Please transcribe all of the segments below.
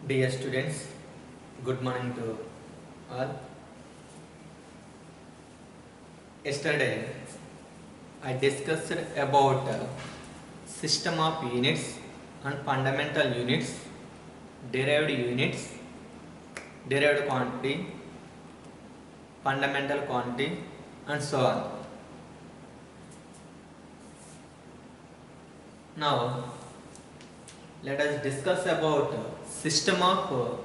Dear students, good morning to all. Yesterday, I discussed about system of units and fundamental units, derived quantity, fundamental quantity, and so on. Now, let us discuss about system of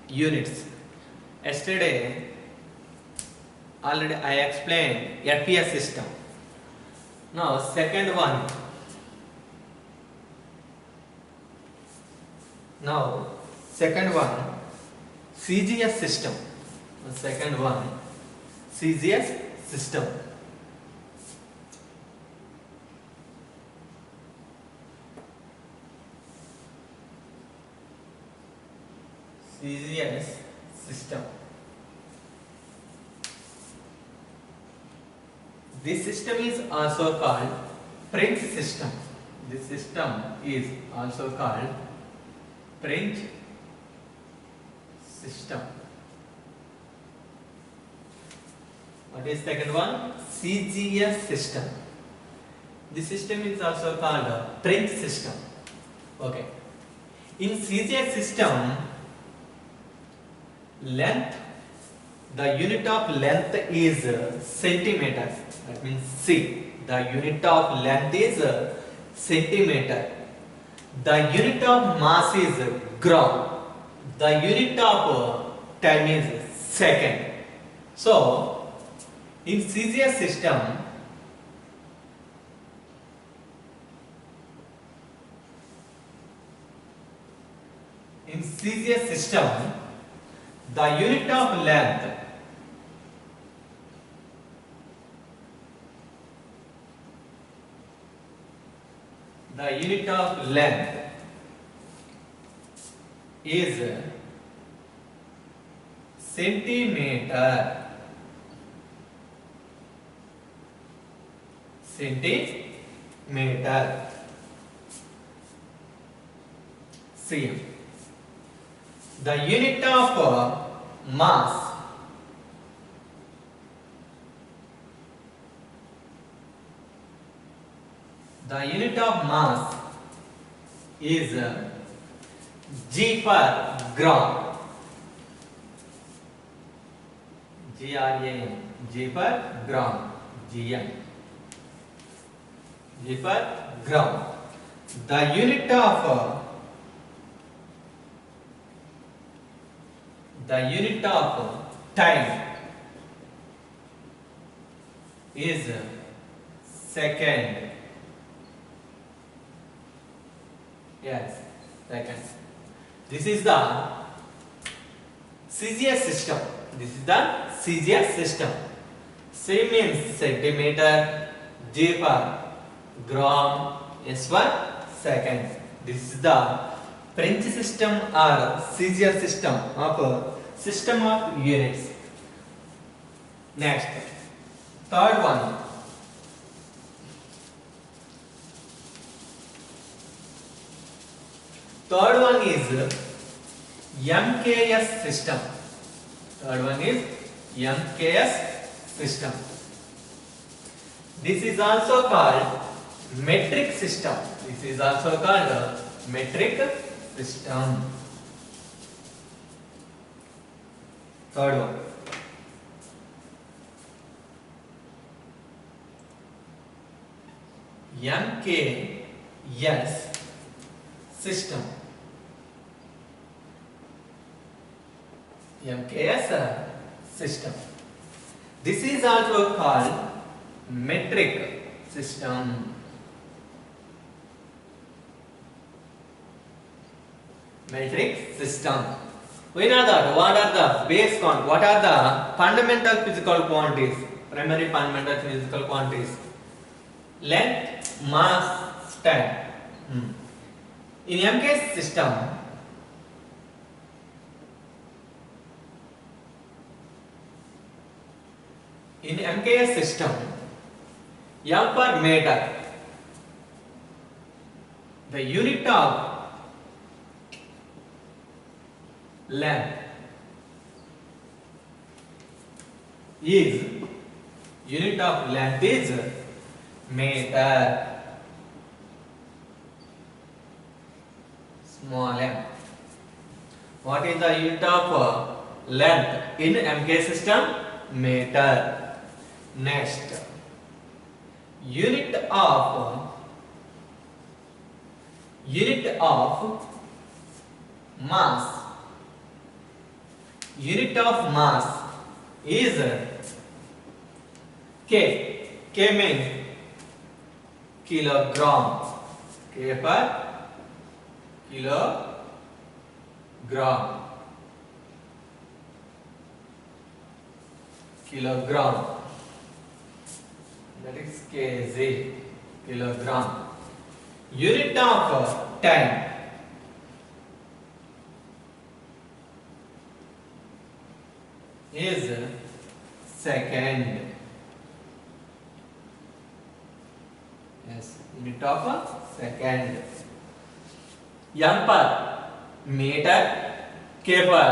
units. Yesterday, already I explained FPS system. Now, second one. CGS system. Second one, CGS system. CGS system. This system is also called French system. This system is also called French system. What is second one? CGS system. This system is also called French system. Okay. In CGS system, length, the unit of length is centimeter. That means C. The unit of length is centimeter. The unit of mass is gram. The unit of time is second. So, in CGS system, the unit of length is centimeter. cm. The unit of mass is G per gram. GRAM. G per gram. GM. G per gram. The unit of time is second. Yes, second. This is the CGS system. C means centimeter, G per gram, S for second. This is the French system or CGS system of units. Next, third one. Third one is MKS system. This is also called metric system. Third one. MKS system. This is also called metric system. We know that what are the base quantities, what are the fundamental physical quantities, primary fundamental physical quantities? Length, mass, time. In MKS system, M per meter, the unit of length is unit of length is meter. Small m. What is the unit of length in MK system? Meter. Next, unit of mass. Unit of mass is K. K means kilogram. K per kilogram. Kilogram. That is kg. Kilogram. Unit of time is second. Yes, unit of second. M per meter, K per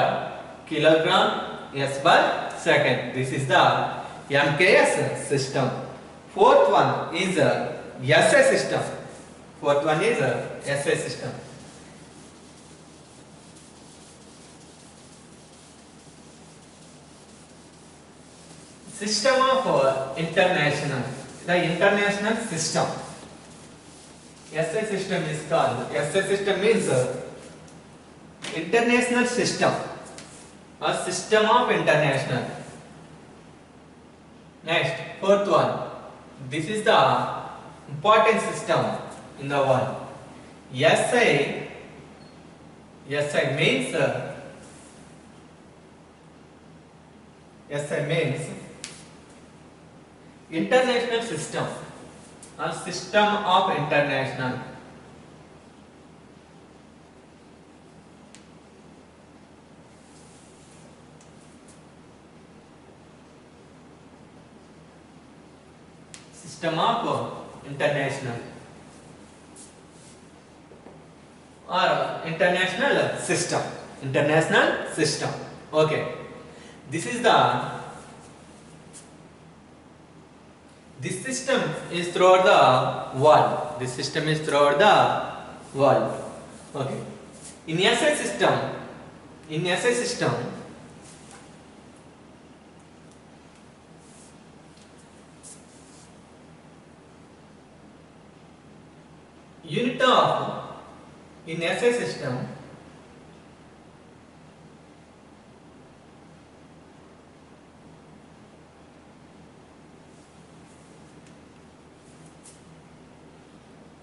kilogram, S per second. This is the MKS system. Fourth one is SI system. Fourth one is SI system. System of international. The international system. SI system is called. SI system means international system. A system of international. Next, fourth one. This is the important system in the world. SI means international system. A system of international. System of international or international system. International system. Okay. This system is throughout the world. This system is throughout the world. Okay. In SI system, unit of in SI system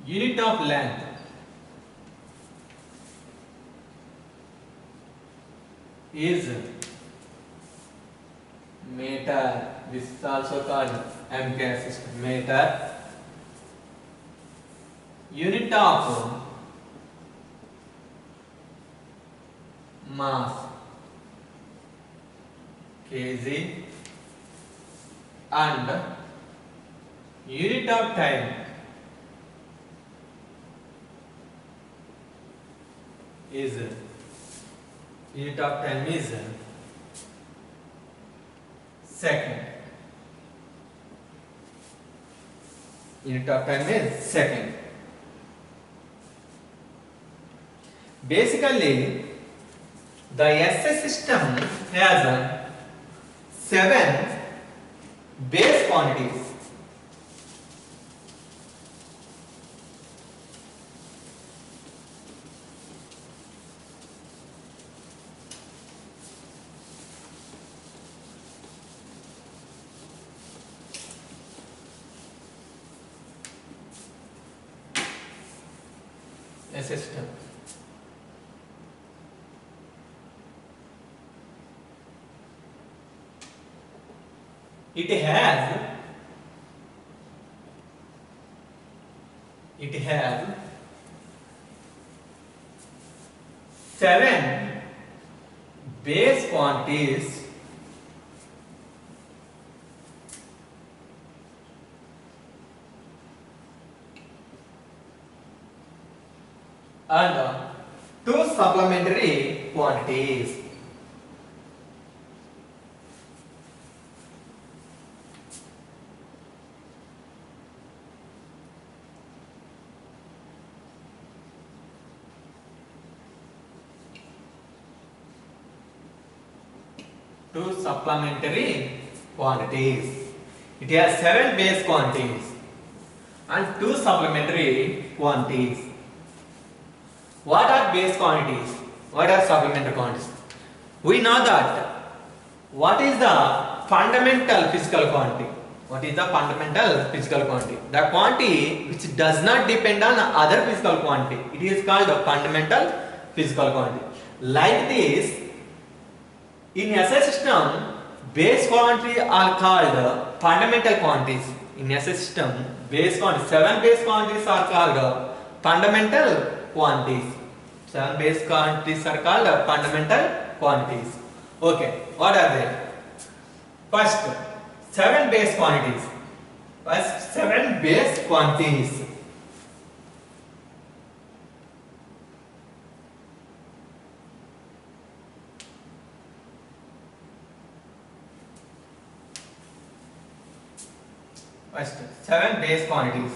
unit of length is meter. This is also called MK system. Meter. Unit of mass kg and unit of time is second. Unit of time is second. Basically, the SI system has 7 base quantities. A system. It has 7 base quantities and 2 supplementary quantities. two supplementary quantities. It has 7 base quantities and 2 supplementary quantities. What are base quantities? What are supplementary quantities? We know that what is the fundamental physical quantity? What is the fundamental physical quantity? The quantity which does not depend on other physical quantity. It is called a fundamental physical quantity. Like this, in SI system, base quantities are called fundamental quantities. In SI system, base quantities, 7 base quantities are called fundamental quantities. 7 base quantities are called fundamental quantities. Okay, what are they? First, 7 base quantities. First, 7 base quantities. First, 7 base quantities.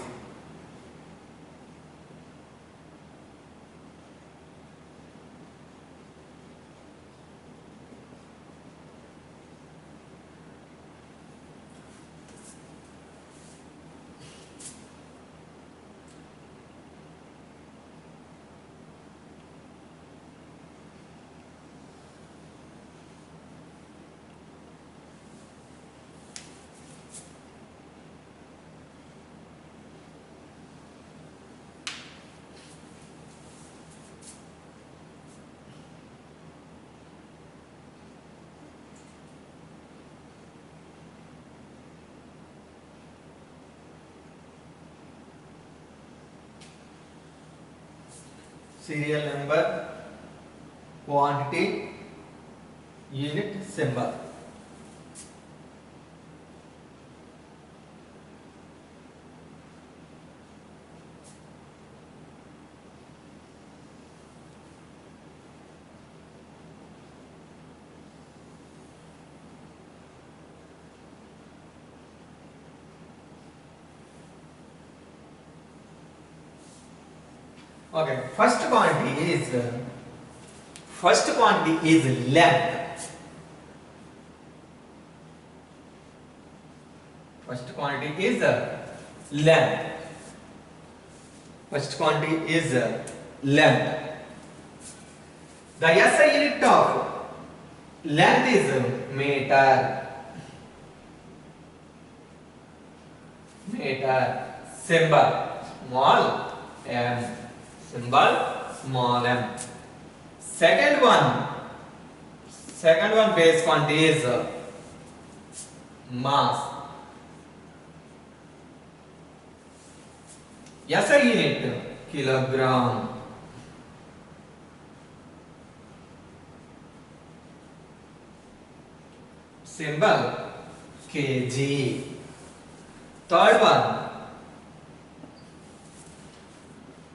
Serial number, quantity, unit, symbol. Okay, first quantity is length. First quantity is length. First quantity is length. The SI unit of length is meter. Meter. Symbol small m. Symbol small m. Second one base quantity is mass. SI unit kilogram. Symbol kg. Third one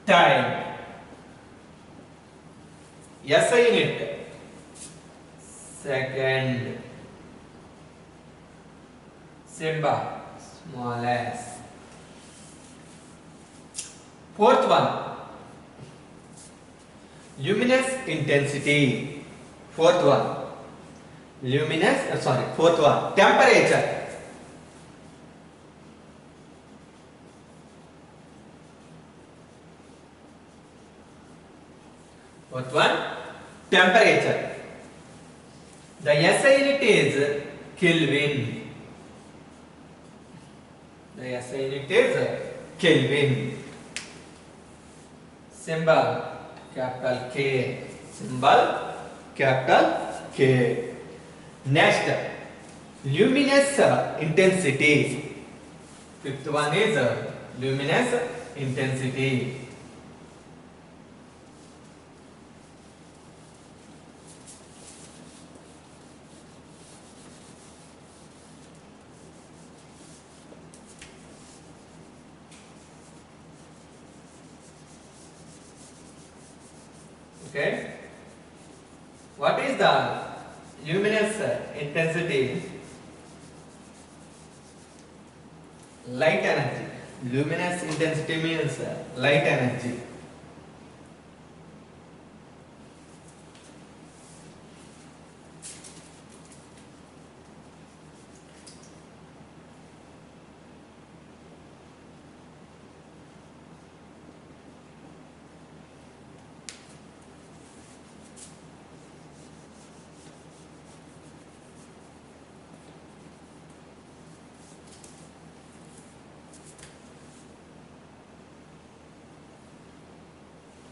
time. SI unit second. Symbol small s. Fourth one luminous intensity. Fourth one temperature. Fourth one temperature. The SI unit is Kelvin. The SI unit is Kelvin. Symbol capital K. Symbol capital K. Next, luminous intensity. Fifth one is luminous intensity. Okay. What is the luminous intensity? Light energy. Luminous intensity means light energy.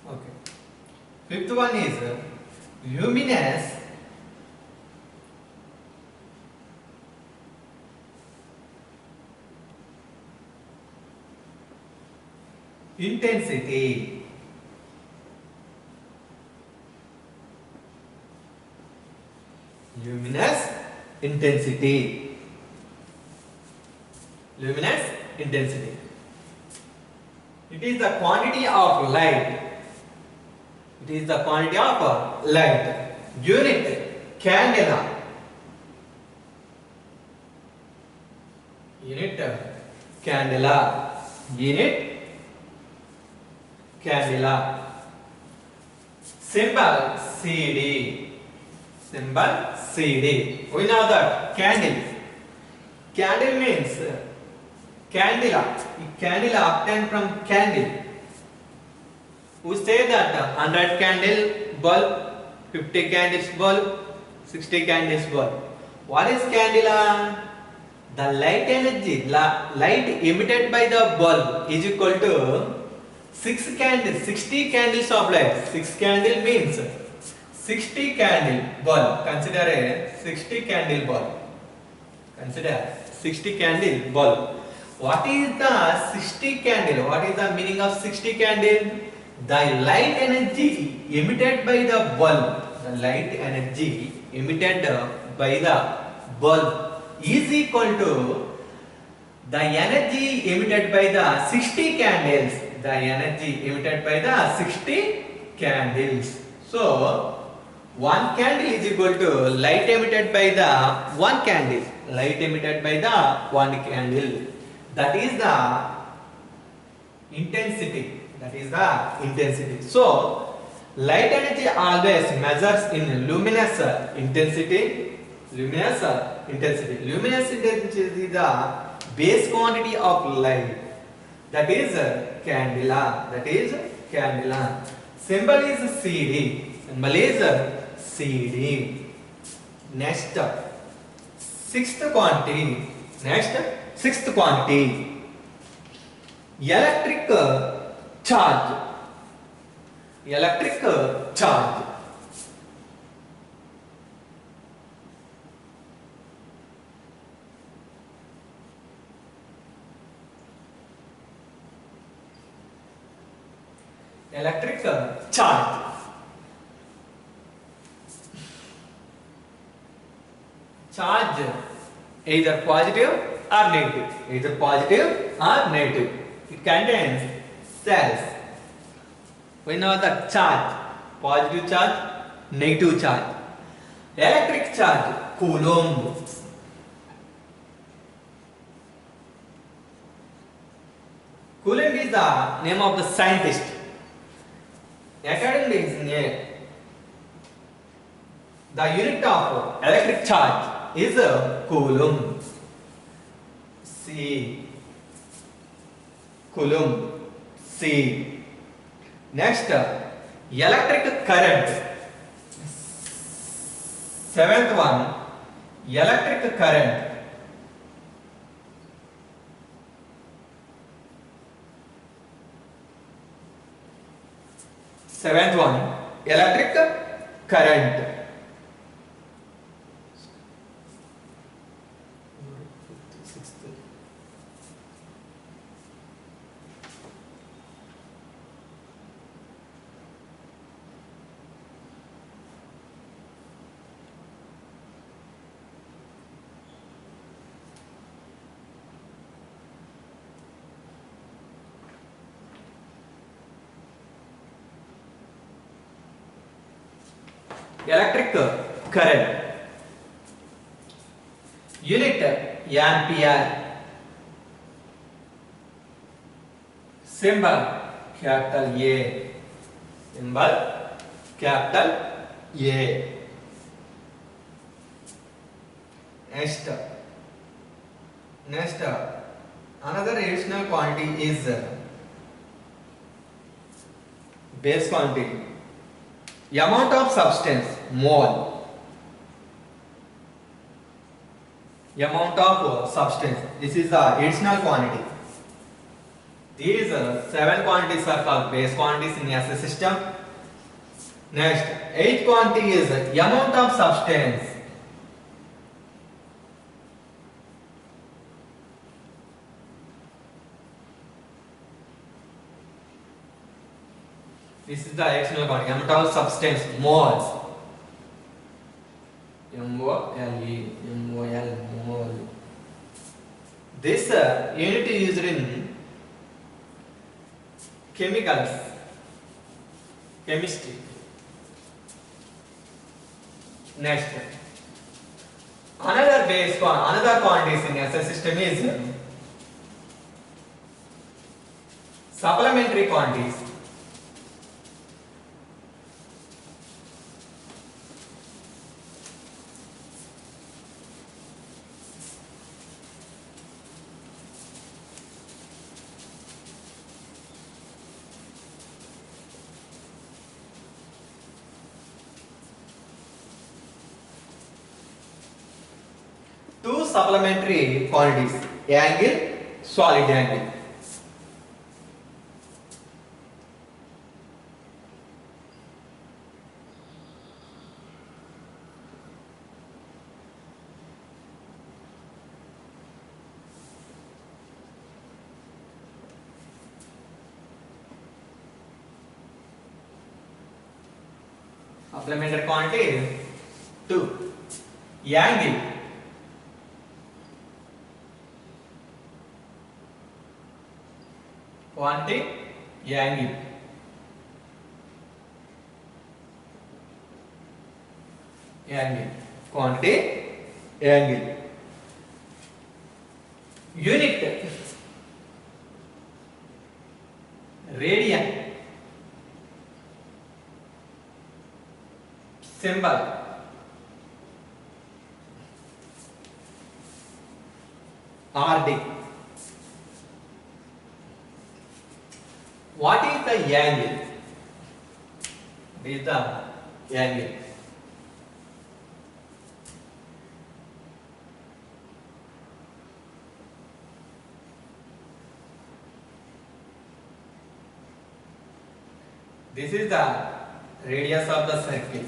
Okay. Fifth one is luminous intensity. Luminous intensity. Luminous intensity. It is the quantity of light. It is the quantity of light. Unit candela. Unit candela. Unit candela. Symbol CD. Symbol CD. We know that candle. Candle means candela. Candela obtained from candle. We say that 100 candle bulb, 50 candles bulb, 60 candles bulb. What is candela? The light energy, light emitted by the bulb is equal to 6 candles, 60 candles of light. 6 candle means 60 candle bulb. Consider a 60 candle bulb. Consider 60 candle bulb. What is the 60 candle? What is the meaning of 60 candle? The light energy emitted by the bulb. The light energy emitted by the bulb is equal to the energy emitted by the 60 candles. The energy emitted by the 60 candles. So, one candle is equal to light emitted by the one candle. Light emitted by the one candle. That is the intensity. That is the intensity. So, light energy always measures in luminous intensity. Luminous intensity. Luminous intensity is the base quantity of light. That is candela. That is candela. Symbol is CD. Symbol is CD. Next, sixth quantity. Next, sixth quantity. Electric charge. Electric charge. Electric charge. Charge either positive or negative. Either positive or negative. It contains cells. We know that charge. Positive charge, negative charge. Electric charge, Coulomb. Coulomb is the name of the scientist. According to his name, the unit of electric charge is Coulomb. C. Coulomb. C. Next, electric current. Seventh one, electric current. Seventh one, electric current. Electric current. Unit ampere. Symbol capital A. Symbol capital A. Next, another additional quantity is base quantity. Amount of substance, mole. Amount of substance. This is the additional quantity. These seven quantities are called base quantities in SI system. Next, eighth quantity is amount of substance. This is the external quantity, amount of substance, moles. M-O-L-E, M-O-L, mole. This unit is used in chemicals, chemistry. Next, another quantities in SI system is supplementary quantities. Two supplementary quantities, angle, solid angle. Supplementary quantity is 2. Angle. Quantity, angle. Angle. Quantity, angle. Unit. Radian. Symbol. RD. What is the angle? What is the angle? This is the radius of the circle.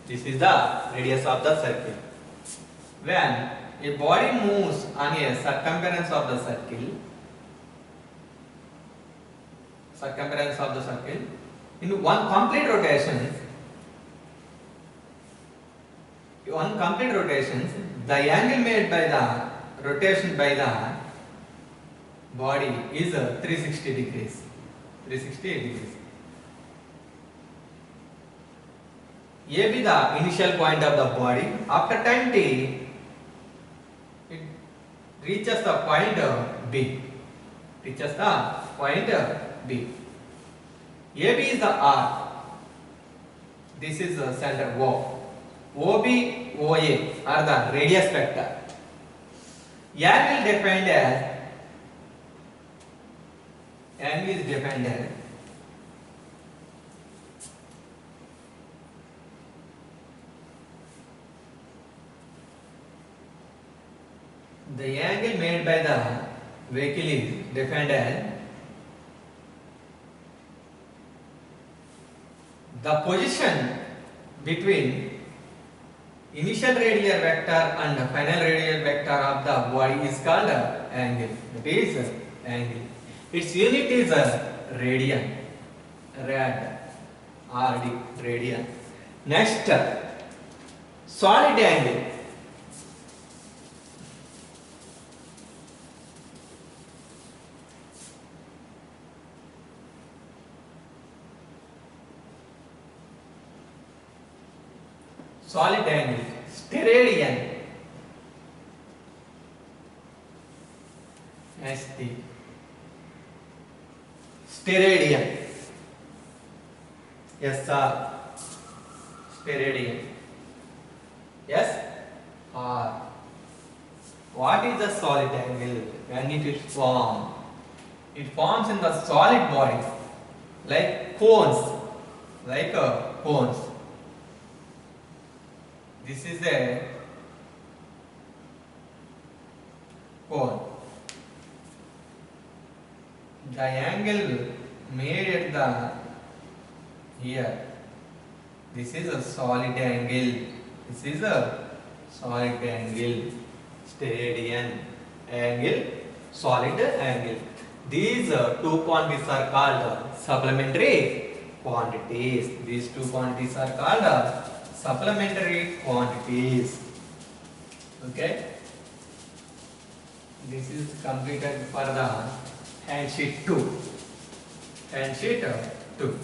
This is the radius of the circle. When a body moves on a circumference of the circle, in one complete rotation, the angle made by the rotation by the body is 360 degrees. 360 degrees. A be the initial point of the body. After time t, it reaches the point B. Reaches the point B. AB is the R. This is the center O. OB, OA are the radius vector. Angle is defined as the angle made by the vehicle is defined as the position between initial radial vector and final radial vector of the body is called angle. That is angle. Its unit is radian. RD, radian. Next, solid angle. Solid angle, steradian. ST. Steradian. SR. Steradian. SR. What is the solid angle? When it is formed? It forms in the solid body, like cones. Cones. This is a cone. the angle made at the here. This is a solid angle. This is a solid angle. Stadian angle, solid angle. These two quantities are called supplementary quantities. These two quantities are called supplementary quantities. Okay. This is completed for the hand sheet 2. Hand sheet 2.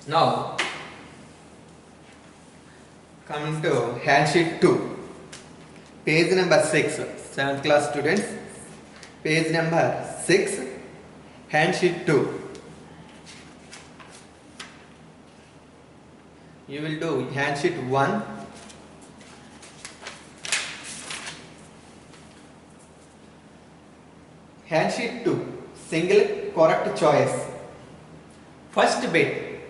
Now, coming to hand sheet 2, page number 6, 7th class students, page number 6, hand sheet 2. You will do hand sheet 1. Hand sheet 2, single correct choice. First bit,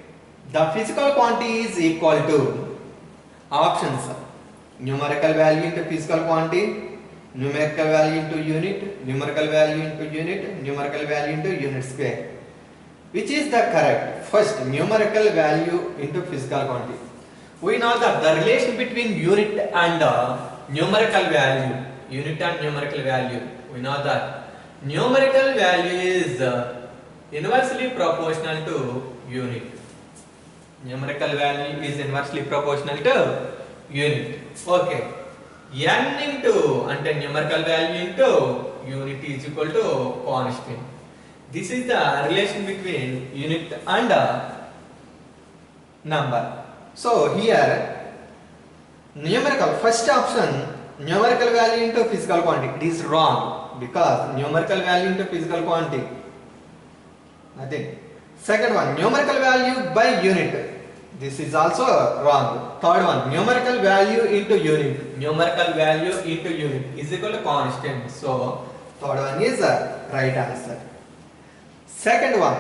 the physical quantity is equal to options: numerical value into physical quantity, numerical value into unit, numerical value into unit, numerical value into unit square. Which is the correct? First, numerical value into physical quantity. We know that the relation between unit and numerical value, we know that numerical value is inversely proportional to unit. Numerical value is inversely proportional to unit. Okay. N into numerical value into unit is equal to constant. This is the relation between unit and number. So here numerical, first option, numerical value into physical quantity, it is wrong because numerical value into physical quantity, nothing. Second one, numerical value by unit, this is also wrong. Third one, numerical value into unit is equal to constant. So third one is the right answer. Second one,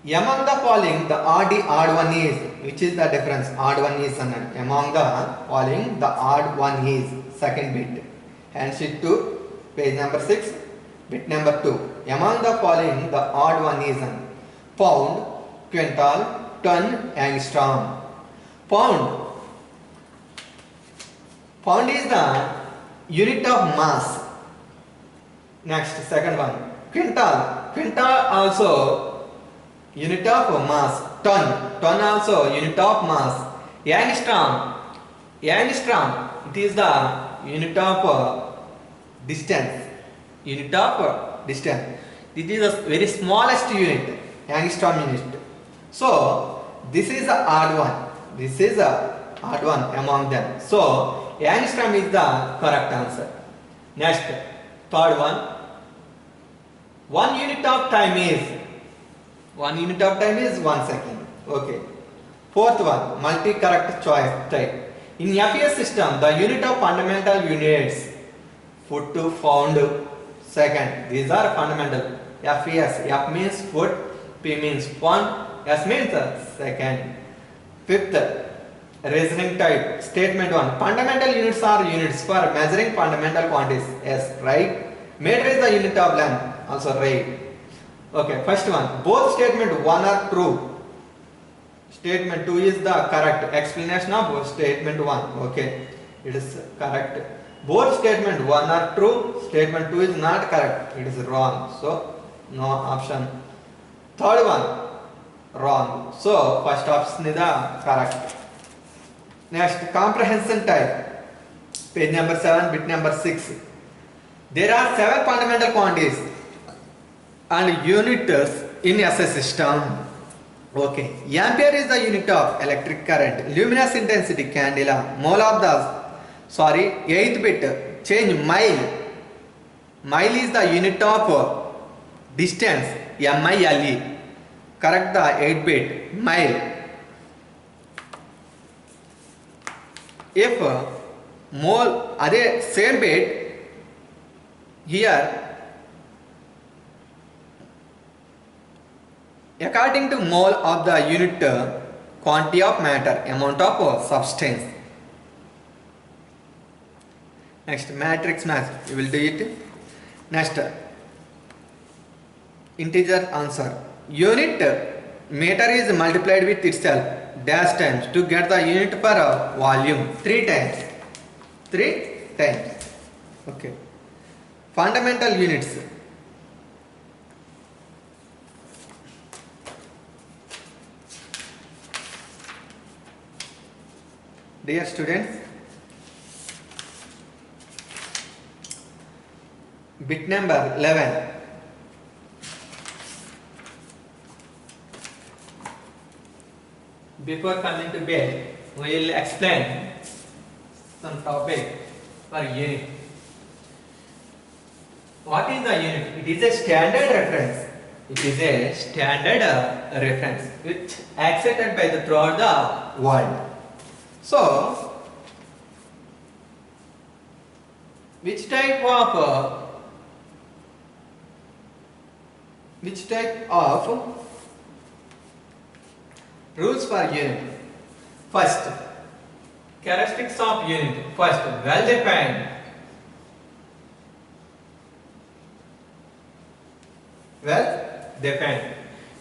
among the following the odd one is, which is the difference? Odd one is among the following the odd one is, second bit. Hand sheet 2, page number 6, bit number 2. Among the following the odd one is pound, quintal, ton, angstrom. Pound is the unit of mass. Next, second one, quintal also unit of mass. Ton also unit of mass. Angstrom, it is the unit of distance. This is the very smallest unit, angstrom unit. So this is the odd one among them. So angstrom is the correct answer. Next, third one, 1 unit of time is 1 second. Okay. Fourth one, multi-correct choice type. In FES system, the unit of fundamental units, foot to pound, second. These are fundamental. FES, F means foot, P means pound, S means second. Fifth, reasoning type. Statement 1. Fundamental units are units for measuring fundamental quantities. Yes, right. Meter is the unit of length. Also right. Okay, first one. Both statement 1 are true. Statement 2 is the correct explanation of statement 1. Okay, it is correct. Both statement 1 are true. Statement 2 is not correct. It is wrong. So no option. Third one wrong. So first option is the correct. Next, comprehension type. Page number 7, bit number 6. There are 7 fundamental quantities and units in SI system. Okay, ampere is the unit of electric current. Luminous intensity, candela. Mole of the, 8th bit, change mile. Mile is the unit of distance, MILE. Correct the 8th bit, mile. If mole, same bit, here, according to mole of the unit quantity of matter, amount of substance. Next, matrix mass, you will do it. Next, integer answer. Unit meter is multiplied with itself dash times to get the unit per volume 3 times. 3 times. Okay. Fundamental units. Dear students, bit number 11. Before coming to bit, we will explain some topic for unit. What is the unit? It is a standard reference. It is a standard reference which accepted by the throughout the world. So, which type of rules for unit? First, characteristics of unit. First, well defined. Well defined.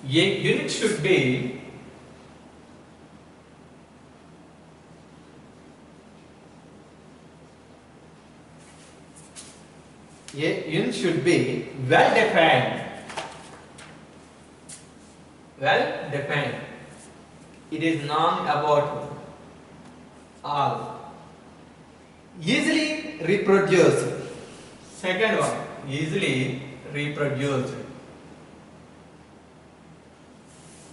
A unit should be well defined. Well defined. It is known about all. Easily reproduced. Second one, easily reproduced.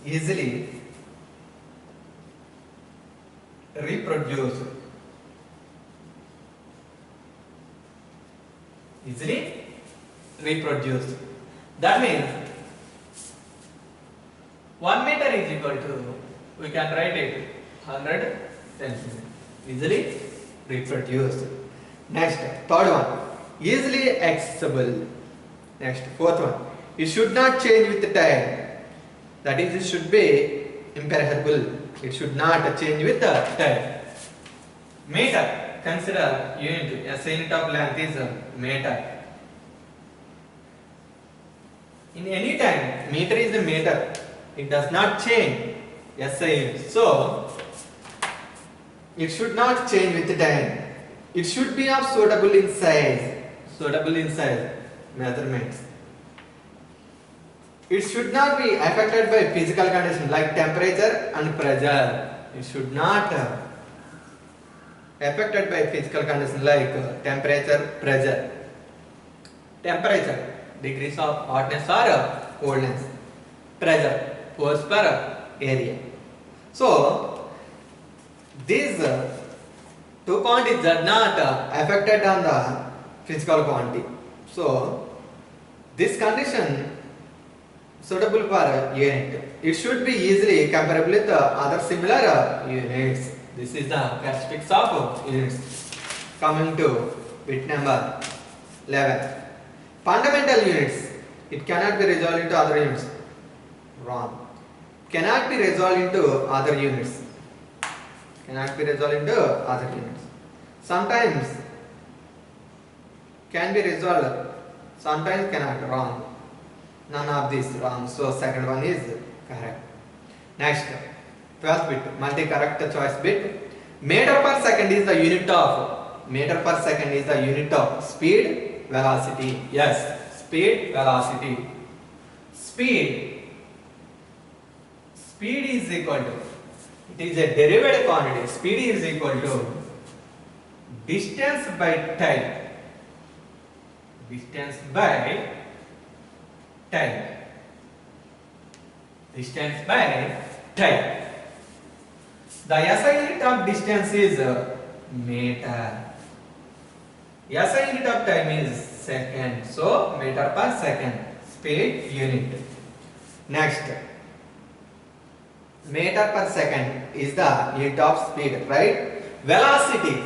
Easily reproduced. Easily reproduced. That means 1 meter is equal to, we can write it 100 centimeters. Easily reproduced. Next, third one, easily accessible. Next, fourth one, it should not change with the time. That is, it should be imperishable. It should not change with the time. Meter. Consider unit. SI unit of length is meter. In any time, meter is a meter. It does not change. SI unit. So, it should not change with the time. It should be of suitable in size. Suitable in size. Measurements. It should not be affected by physical conditions like temperature and pressure. It should not affected by physical conditions like temperature, pressure. Temperature, degrees of hotness or coldness. Pressure, force per area. So, these two quantities are not affected on the physical quantity. So, this condition suitable for unit. It should be easily comparable with other similar units. This is the characteristics of units. Coming to bit number 11. Fundamental units. It cannot be resolved into other units. Wrong. Cannot be resolved into other units. Cannot be resolved into other units. Sometimes can be resolved. Sometimes cannot. Wrong. None of these wrong. So second one is correct. Next, 12th bit, multi-correct choice bit. Meter per second is the unit of speed, velocity. Yes, speed, velocity. Speed is equal to, it is a derived quantity. Speed is equal to distance by time. Distance by time. Distance by time. The SI unit of distance is meter. SI unit of time is second. So, meter per second. Speed unit. Next, meter per second is the unit of speed, right? Velocity.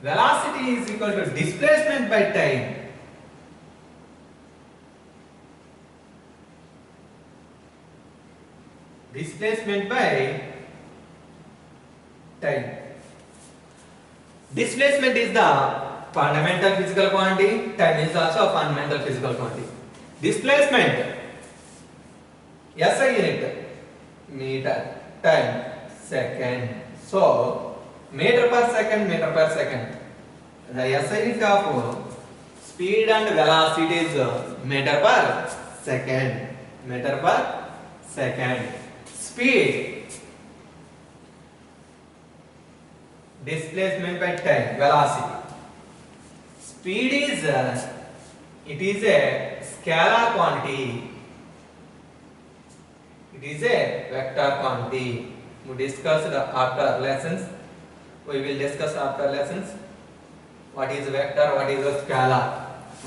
Velocity is equal to displacement by time. Displacement by time. Displacement is the fundamental physical quantity. Time is also a fundamental physical quantity. Displacement, SI unit, meter, time, second. So meter per second, meter per second. The SI unit of speed and velocity is meter per second. Meter per second. Speed, displacement by time, velocity. Speed is it is a scalar quantity. It is a vector quantity. We discussed after lessons. We will discuss after lessons. What is a vector? What is a scalar?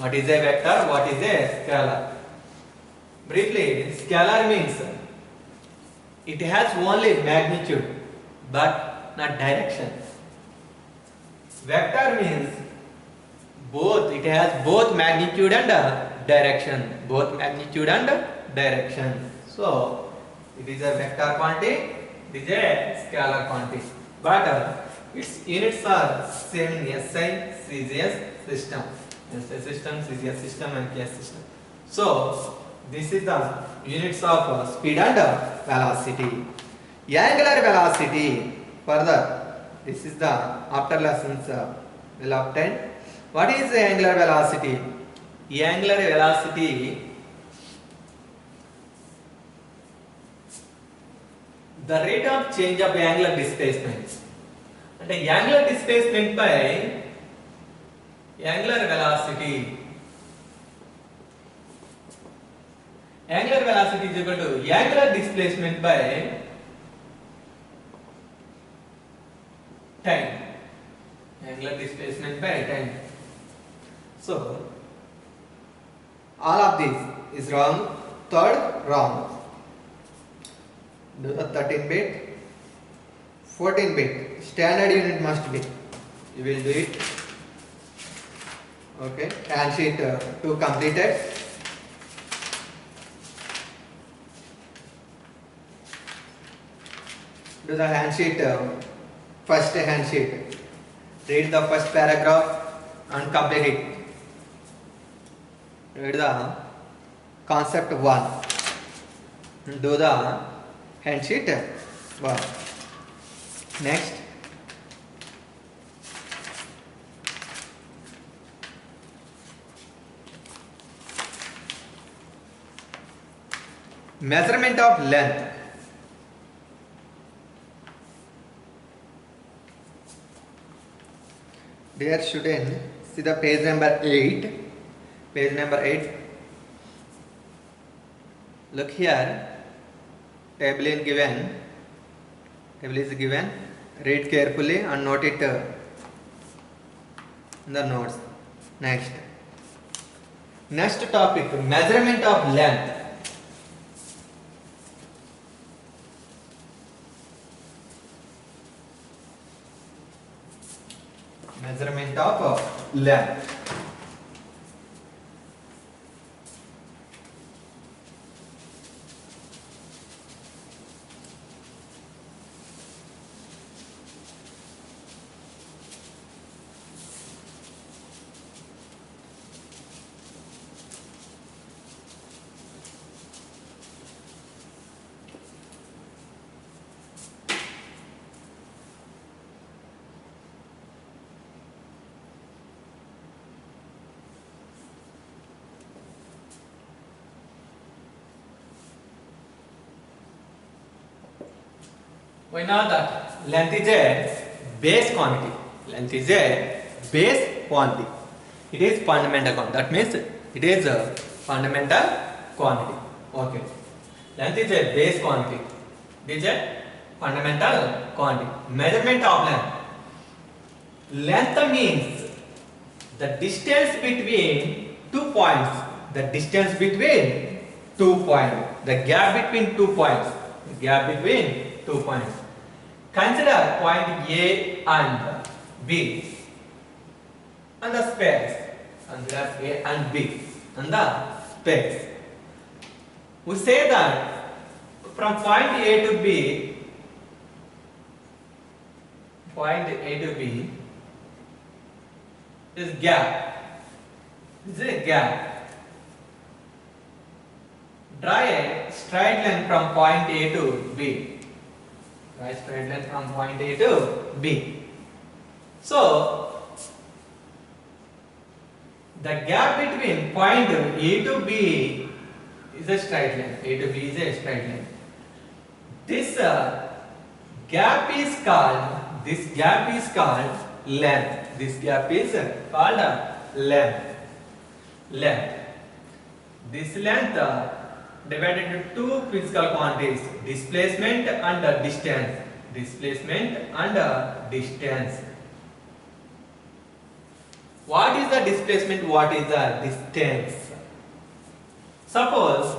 What is a vector? What is a scalar? Briefly, scalar means it has only magnitude but not direction. Vector means both. It has both magnitude and direction. Both magnitude and direction. So it is a vector quantity. It is a scalar quantity. But its units are same in SI, CGS system. SI system, CGS system, and KS system. So this is the units of speed and velocity. Angular velocity. Further, this is the after lessons will obtain. What is the angular velocity? Angular velocity, the rate of change of angular displacement. And the angular displacement by angular velocity. Angular velocity is equal to angular displacement by time. Angular displacement by time. So all of this is wrong. Third, wrong. Do the 13-bit, 14-bit. Standard unit must be. You will do it. Okay. And sheet 2 completed. Do the hand sheet, first hand sheet. Read the first paragraph and complete it. Read the concept 1. Do the hand sheet 1. Next. Measurement of length. Dear student, see the page number 8. Page number 8. Look here. Table is given. Table is given. Read carefully and note it in the notes. Next. Next topic, measurement of length. Measurement of length. We know that length is a base quantity. Length is a base quantity. It is fundamental quantity. That means it is a fundamental quantity. Okay. Length is a base quantity. It is a fundamental quantity. Measurement of length. Length means the distance between 2 points. The distance between 2 points. The gap between 2 points. The gap between 2 points. Consider point A and B and the space. Consider A and B and the space. We say that from point A to B, is gap. This is a gap. Draw a straight line from point A to B. Draw a straight line from point A to B. So, the gap between point A to B is a straight line. A to B is a straight line. This gap is called length. This gap is called length. This length divided into two physical quantities: displacement and distance. Displacement and distance. What is the displacement? What is the distance? Suppose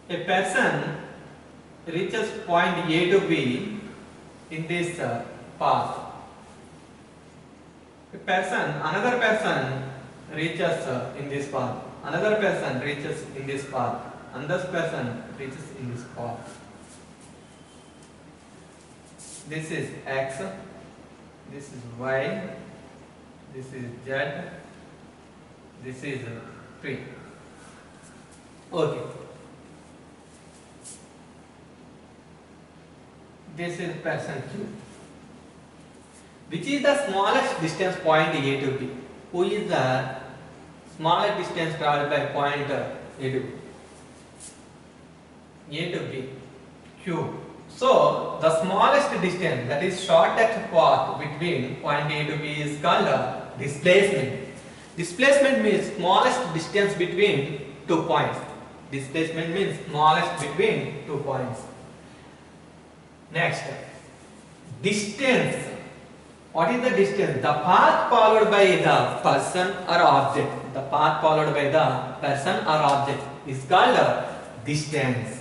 a person reaches point A to B in this path. Another person reaches in this path. Another person reaches in this path. Another person reaches in this path. This is X. This is Y. This is Z. This is P. Okay. This is person Q. Which is the smallest distance point A to B? Who is the smallest distance traveled by point A to B? Q. So the smallest distance, that is shortest path between point A to B, is called displacement. Displacement means smallest distance between 2 points. Displacement means smallest between 2 points. Next, distance. What is the distance? The path followed by the person or object. The path followed by the person or object is called distance.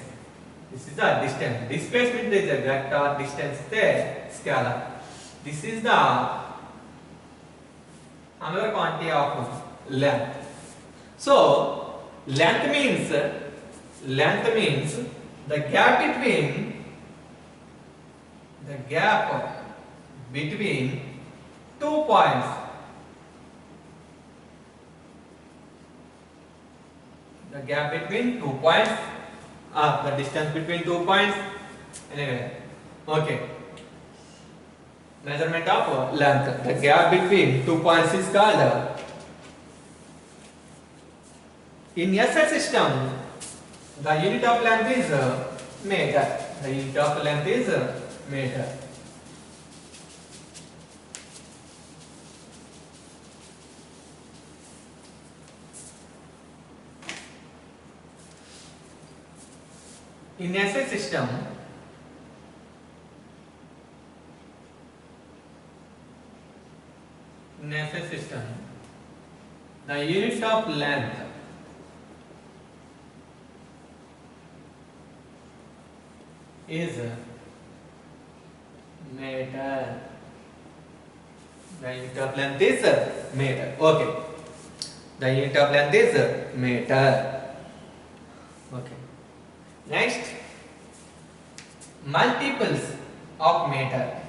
This is the distance. Displacement is a vector, distance is a scalar. This is the another quantity of length. So, length means the gap between 2 points. The gap between 2 points. The distance between 2 points. Anyway, okay. Measurement of length. The gap between 2 points is called. In SI system, the unit of length is meter. The unit of length is meter. In SI system, the unit of length is meter. The unit of length is meter. Okay. The unit of length is meter. Okay. Next, multiples of meter.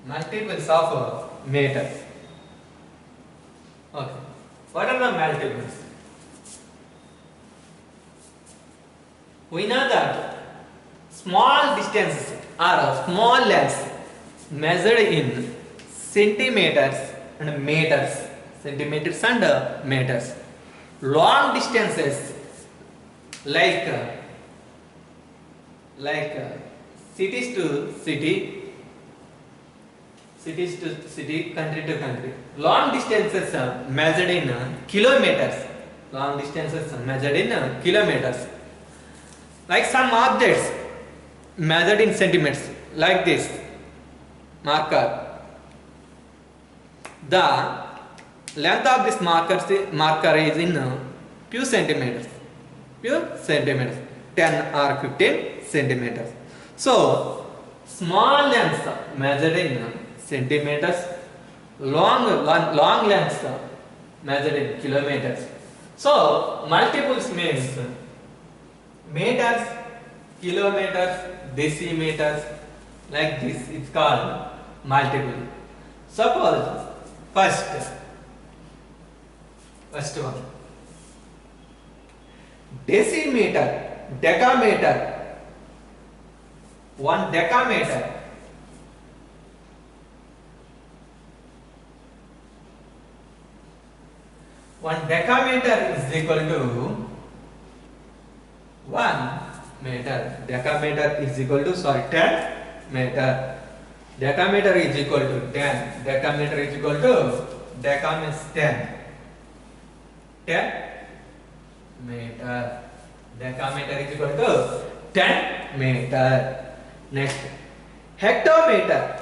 Multiples of meter. Okay. What are the multiples? We know that small distances or small lengths measured in centimeters and meters. Centimeters and meters. Long distances like cities to city, country to country. Long distances are measured in kilometers. Long distances are measured in kilometers. Like some objects measured in centimeters, like this marker. The length of this marker is in few centimeters. 10 or 15 centimeters. So, small lengths measured in centimeters, long lengths measured in kilometers. So, multiples means meters, kilometers, decimeters, like this. It's called multiple. Suppose first one, decimeter, decameter. One decameter, is equal to 1 meter. Decameter is equal to 10 meter. Decameter is equal to 10. Decameter is equal to, decam is 10. 10 meter. Decameter is equal to 10 meter. Next, hectometer.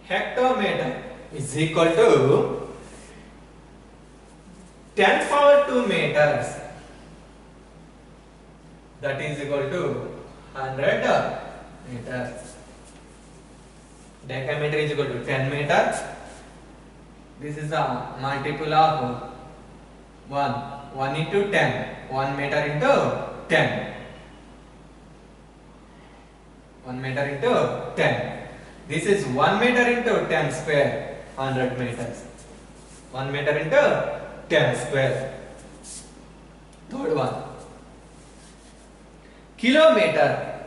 Hectometer is equal to 10 power 2 meters. That is equal to 100 meters. Decameter is equal to 10 meters. This is a multiple of 1 into 10. 1 meter into 10. 1 meter into 10. This is 1 meter into 10 square, 100 meters. 1 meter into 10 square. Third one, kilometer.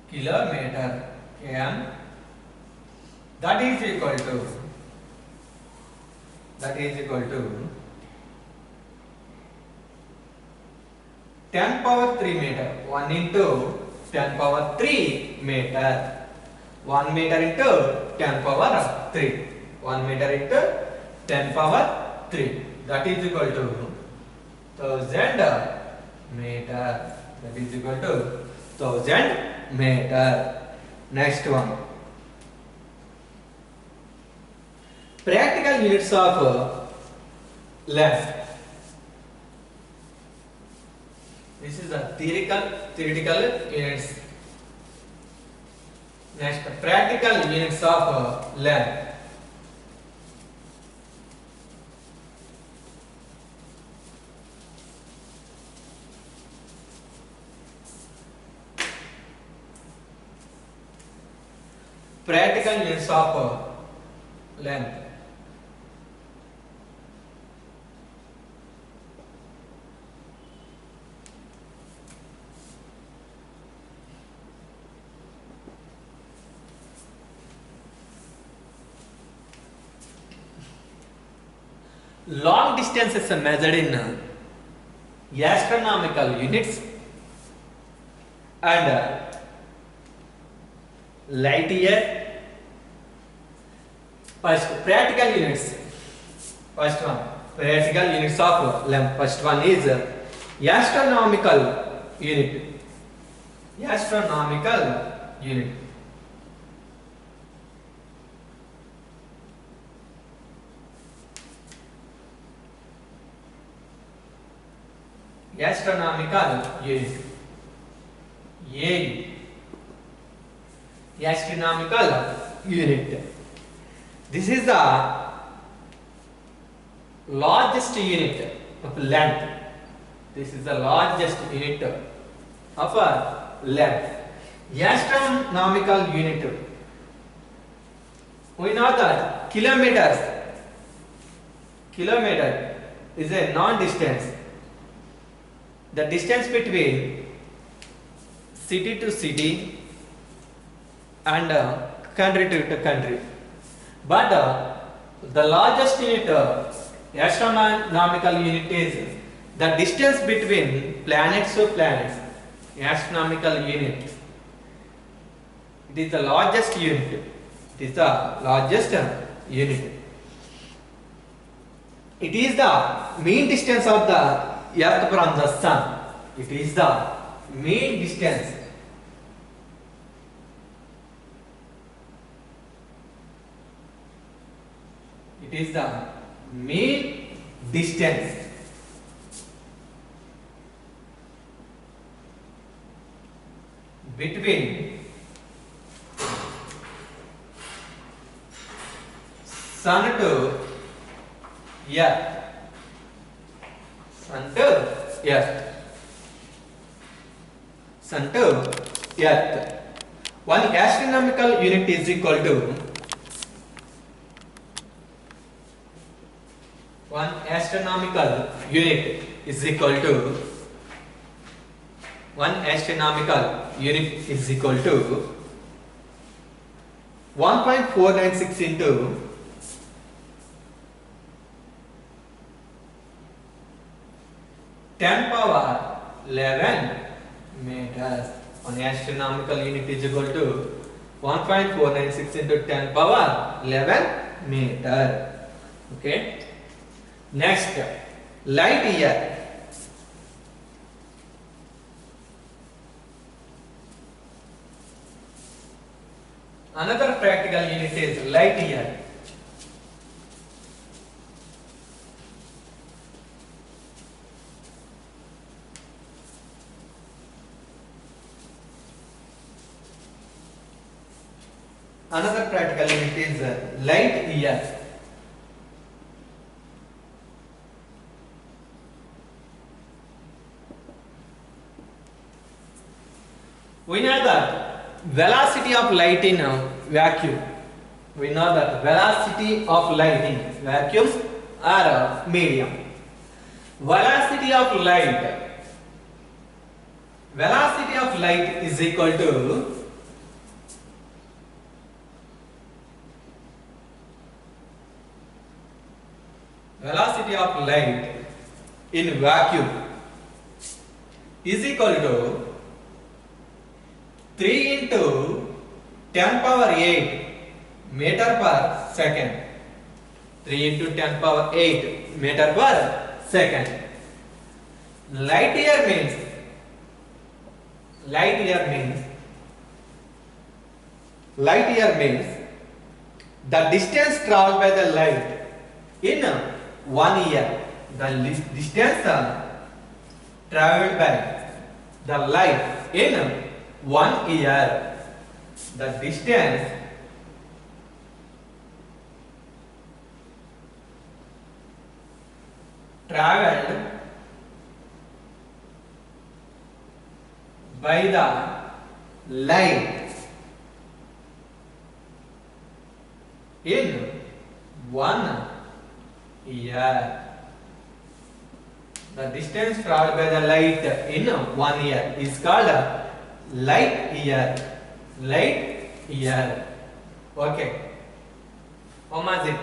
Kilometer, km. That is equal to 10 power 3 meter. 1 into 10 power 3 meter. 1 meter into 10 power 3. 1 meter into 10 power 3. That is equal to 1000 meter. That is equal to 1000 meter. Next one, practical units of length. This is the theoretical units. Next, practical units of length. Practical units of length. Long distances are measured in astronomical units and light year. First, practical units. First one, practical units of length. First one is astronomical unit. Astronomical unit. Astronomical unit. AU. Astronomical unit. This is the largest unit of length. This is the largest unit of length. Astronomical unit. We know that kilometers. Kilometer is a non-distance. The distance between city to city and country to country. But the largest unit, astronomical unit, is the distance between planets to planets. Astronomical unit. It is the largest unit. It is the largest unit. It is the mean distance of the Earth from the Sun. It is the mean distance. It is the mean distance between sun to earth. Sun to earth. Sun to earth. One astronomical unit is equal to one astronomical unit is equal to 1.496 into 10 power 11 meters. One astronomical unit is equal to 1.496 into 10 power 11 meter. Okay. Next, light year. Another practical unit is light year. Another practical unit is light year. We know that velocity of light in a vacuum. We know that velocity of light in vacuum or a medium. Velocity of light is equal to velocity of light in vacuum is equal to 3 into 10 power 8 meter per second. 3 into 10 power 8 meter per second. Light year means the distance traveled by the light in 1 year. The distance traveled by the light in 1 year. The distance traveled by the light in 1 year. The distance traveled by the light in 1 year is called light year. Okay. Omazit.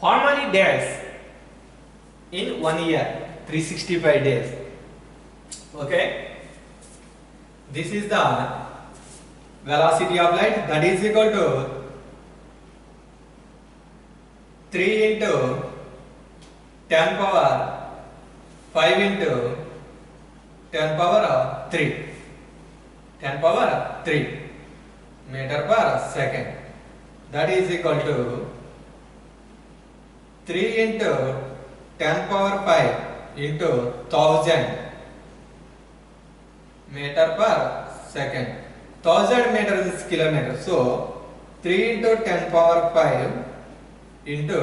How many days in 1 year? 365 days. Okay. This is the velocity of light, that is equal to 3 into 10 power 5 into 10 power 3. 10 power 3 meter per second. That is equal to 3 into 10 power 5 into 1000 meter per second. 1000 meters is kilometer. So 3 into 10 power 5 into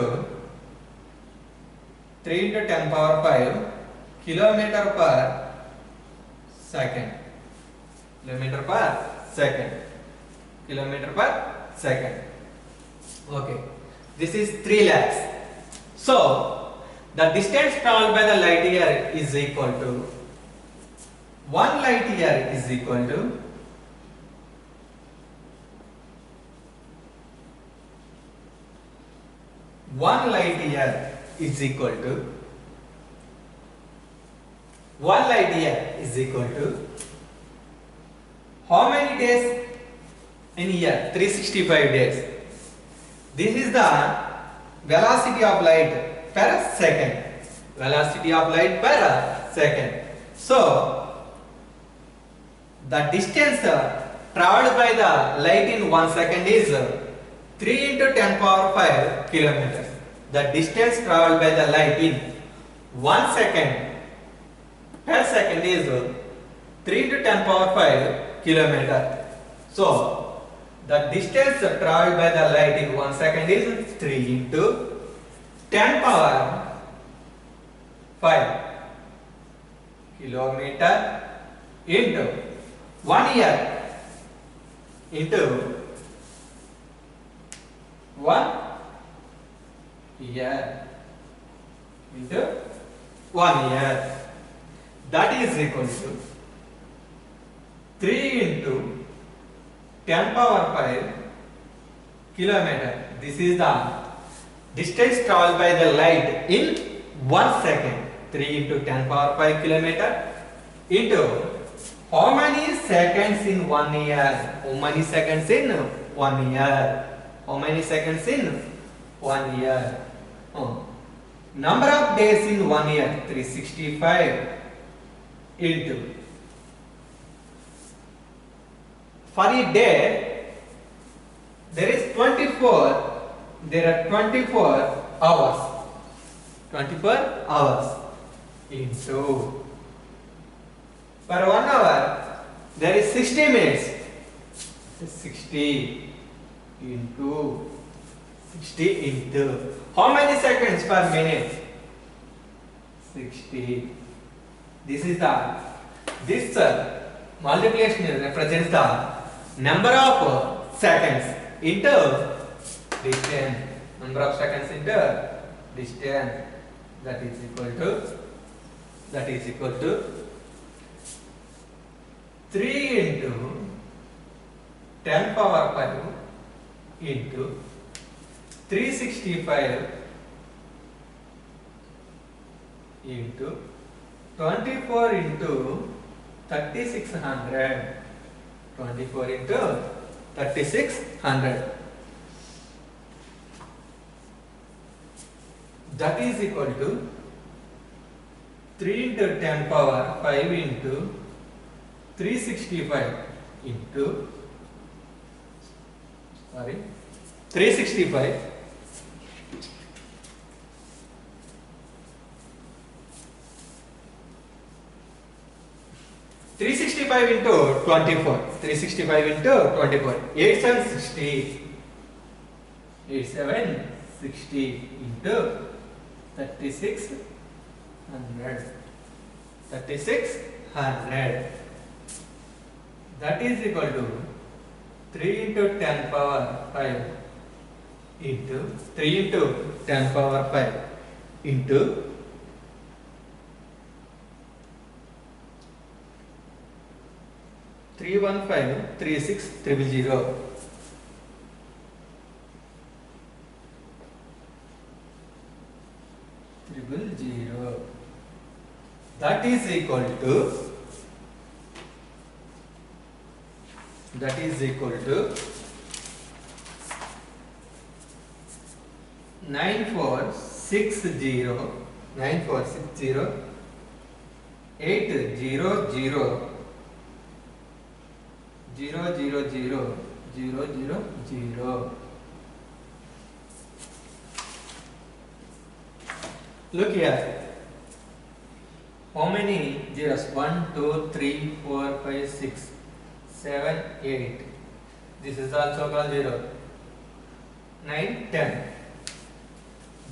3 into 10 power 5 kilometer per second. Kilometer per second. Okay. This is 3 lakhs. So the distance traveled by the light year is equal to 1 light year is equal to 1 light year is equal to 1 light year is equal to how many days in year? 365 days. This is the velocity of light per second. Velocity of light per second. So the distance traveled by the light in 1 second is 3 into 10 power 5 kilometers. The distance traveled by the light in 1 second per second is 3 into 10 power 5 kilometer. So The distance traveled by the light in 1 second is 3 into 10 power 5 kilometer into 1 year into 1 year into 1 year. That is equal to 3 into 10 power 5 kilometer. This is the distance traveled by the light in 1 second. 3 into 10 power 5 kilometer into how many seconds in 1 year? How many seconds in 1 year? How many seconds in 1 year? Number of days in 1 year, 365 into. For a day, there is 24. There are 24 hours. 24 hours into. For 1 hour, there is 60 minutes. 60 into. 60 into. How many seconds per minute? 60. This is this multiplication represents the number of seconds into distance. Number of seconds into distance. That is equal to 3 into 10 power 5 into 365 into 24 into 3600. 24 into 3600. That is equal to 3 into 10 power 5 into 365 into 365 365 into 24. 365 into 24. 8760. 8760 into 3600. 3600. That is equal to 3 into 10 power 5 into 3 into 10 power 5 into 3153600. That is equal to 9460 800 000. Look here. How many zeros? 1, 2, 3, 4, 5, 6, 7, 8. This is also called 0. 9, 10.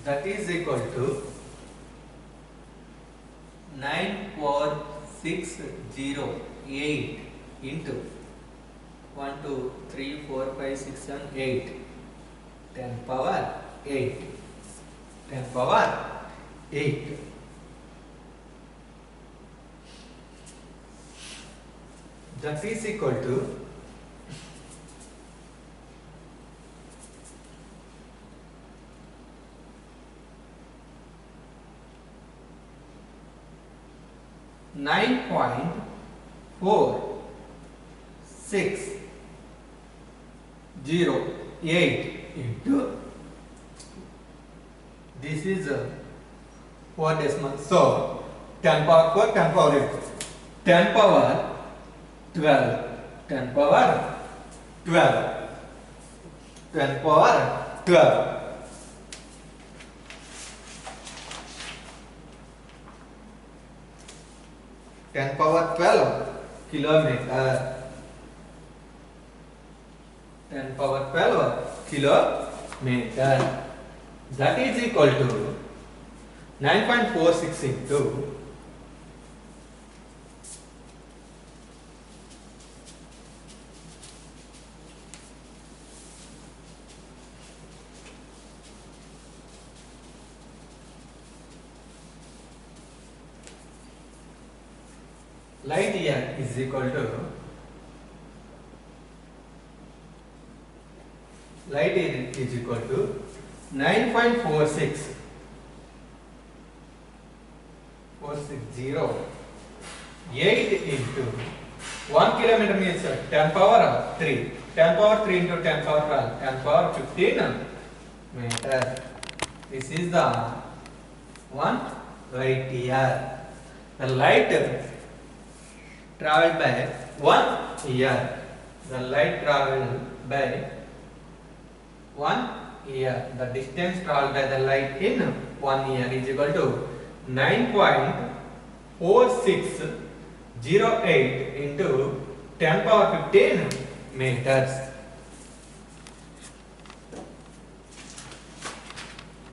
That is equal to 94608 into 1, 2, 3, 4, 5, 6, 7, 8. 10 power 8. 10 power 8. That is equal to 9.4608 into, this is 4 decimal, so 10 power 4, 10 power 8, 10 power 12, 10 power 12, 10 power 12. 10 power 12 kilometer. 10 power 12 kilometer. That is equal to 9.46 into light year is equal to light year is equal to 9.46 460 8 into 1 kilometer means 10 power 3 10 power 3 into 10 power 12 10 power 15 meter. This is the one light year. The light traveled by 1 year. The light traveled by 1 year. The distance traveled by the light in 1 year is equal to 9.4608 into 10 power 15 meters.